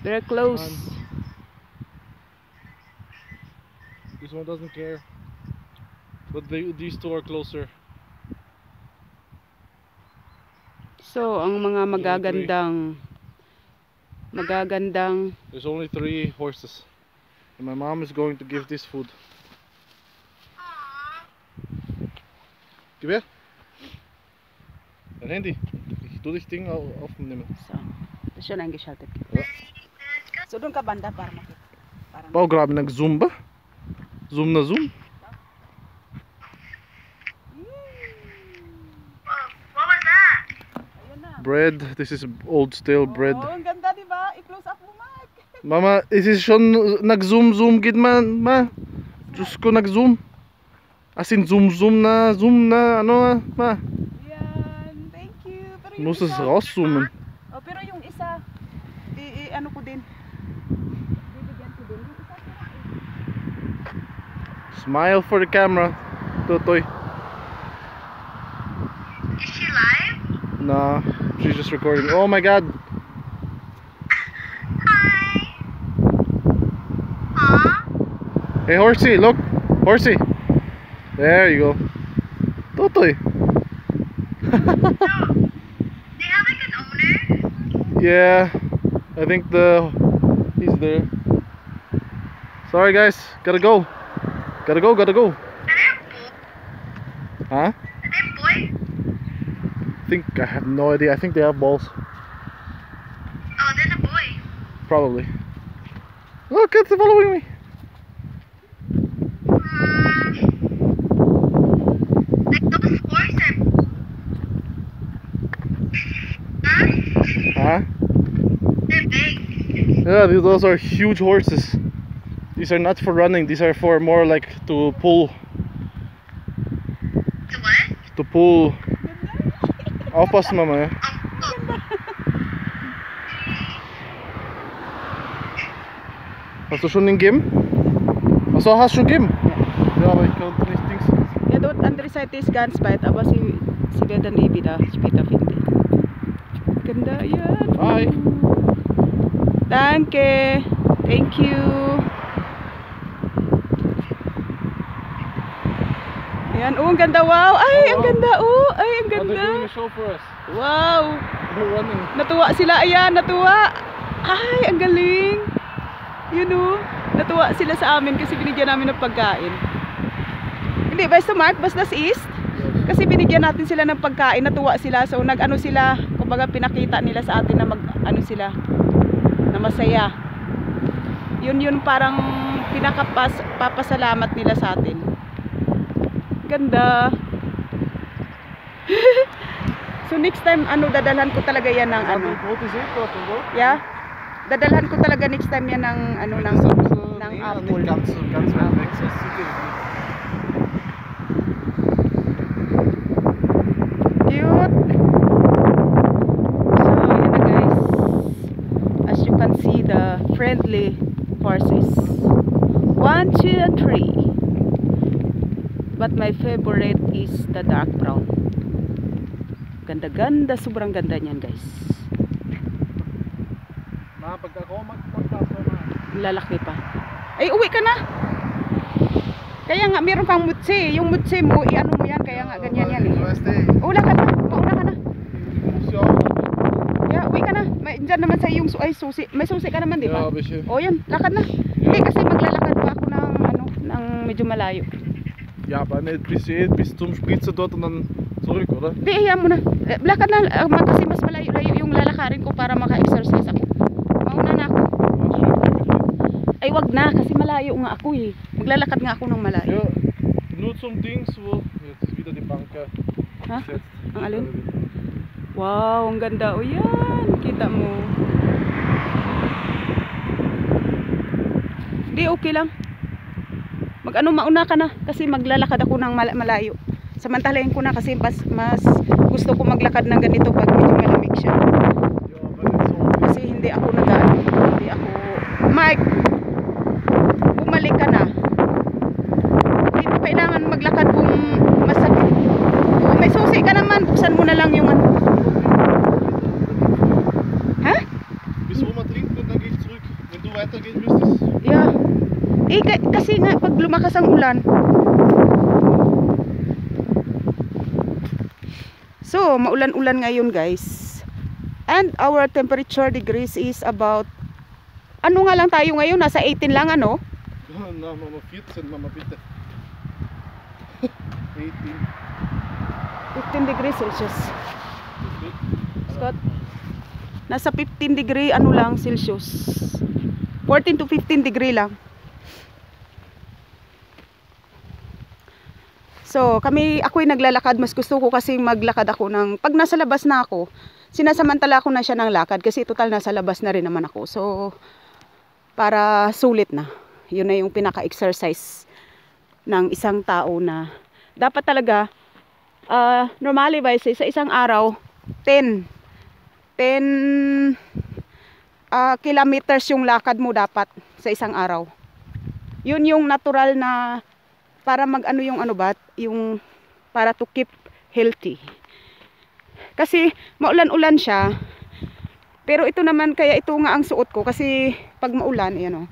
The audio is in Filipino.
Very close. This one doesn't care. But these two are closer. So, ang mga magagandang There's only 3 horses. And my mom is going to give this food. Gib her. Dein Handy. Ich tu das Ding aufnehmen. So, das siya na geschaltet. Ja. So, doon ka banda para makita. Pau, grabe nag-zoom ba? Zoom na zoom? What was that? Bread. This is old stale bread. Oh, ang ganda, di ba? I-close up mo, Mark. Mama, is it schon nag-zoom gid man, ma? Diyos ko nag-zoom. As in zoom na ano, ma? Yan, thank you. Pero yung Muss es isa, rauszoomen. oh, pero yung isa, ano ko din. Bibigyan ko din. Yung isa Smile for the camera, Totoy. Is she live? Nah, she's just recording. Oh my god. Hi. Aw. Hey horsey, look. Horsey. There you go. Totoy. So, they have like an owner? Yeah, I think he's there. Sorry guys, gotta go. Gotta go. Are they a boy? Huh? Are they a boy? I have no idea. I think they have balls. Oh, then a boy. Probably. Look, it's following me. Like those horses. Huh? Huh? They're big. Yeah, those are huge horses. These are not for running. These are for more like to pull. To what? To pull. Aufpassen, Mama. Hast du schon den Gym? Achso, hast du schon Gym? Ja, aber ich konnte nicht Dings. Ja, dort andere Seite ist ganz weit, aber sie werden wieder später finden. Ganda, yan. Bye. Danke. Thank you. Ayan, oh, ang ganda, wow. Ay, ang ganda, oh. Ay, ang They're doing ganda. a show for us. Wow. They're running. Natuwa sila, ayan, natuwa. Ay, ang galing. Yun oh, natuwa sila sa amin kasi binigyan namin ng pagkain. Hindi, basta Mark, basta east. Kasi binigyan natin sila ng pagkain, natuwa sila. So nag-ano sila, kumbaga pinakita nila sa atin na mag-ano sila, na masaya. Yun parang papasalamat nila sa atin. Ganda. So next time, dadalhan ko talaga yan ng ano. Yeah? Dadalhan ko talaga next time yan ng ano ng apple. Ganz weit weg, so Cute. So yun na guys. As you can see, the friendly horses. 1, 2, and 3. But my favorite is the dark brown. Ganda-ganda, sobrang ganda niyan guys. Pagka ako magpagpaso na. Lalaki pa. Ay, uwi ka na. Kaya nga, meron kang mutsi. Yung mutsi mo, i-ano mo yan. Kaya nga, ganyan yan eh. Ula ka na. Mauna ka na. Yeah, uwi ka na. Diyan naman sa yung susi. May susi ka naman, di ba? O yan, lakad na. Hindi, kasi maglalakad pa ako ng medyo malayo. Ja, aber nicht bis zum Spritzer dort und dann zurück, oder? Hindi, iyan mo na. Lakad na. Kasi mas malayo-layo yung lalakarin ko para maka-exercise ako. Mauna na ako. Ay, wag na. Kasi malayo nga ako eh. Maglalakad nga ako ng malayo. Ja, nur zum Dings, wo jetzt ist wieder die Bank Ha? gesetzt. Ang alin? Wow, ang ganda. O yan. Kita mo. Hindi, okay lang. Mauna ka na. Kasi maglalakad ako ng malayo. Samantalahin ko na kasi mas gusto ko maglakad ng ganito pag medyo malamig siya. Kasi hindi ako Mike, bumalik ka na. Hindi mo kailangan maglakad kung masakit. Kung may susi ka naman, buksan mo na lang yung ano. Ha? Bis wo man trinkt und dann geht's zurück. When do wetter again, Justus? Yeah. Kasi nga pag lumakas ang ulan. So, maulan-ulan ngayon, guys. And our temperature degrees is about ano nga lang tayo ngayon, nasa 18 lang ano? Na, mama 14, mama 15. 18. 15 degrees Celsius. Scott? Nasa 15 degree ano lang Celsius. 14 to 15 degree lang. So, ako'y naglalakad. Mas gusto ko kasi maglakad ako ng, pag nasa labas na ako, sinasamantala ko na siya ng lakad kasi total nasa labas na rin naman ako. So, para sulit na. Yun na yung pinaka-exercise ng isang tao na dapat talaga, normally ba, sa isang araw, 10 kilometers yung lakad mo dapat sa isang araw. Yun yung natural na para mag-ano yung ano ba, yung para to keep healthy. Kasi maulan-ulan siya. Pero ito naman, kaya ito nga ang suot ko kasi pag maulan, ayan o.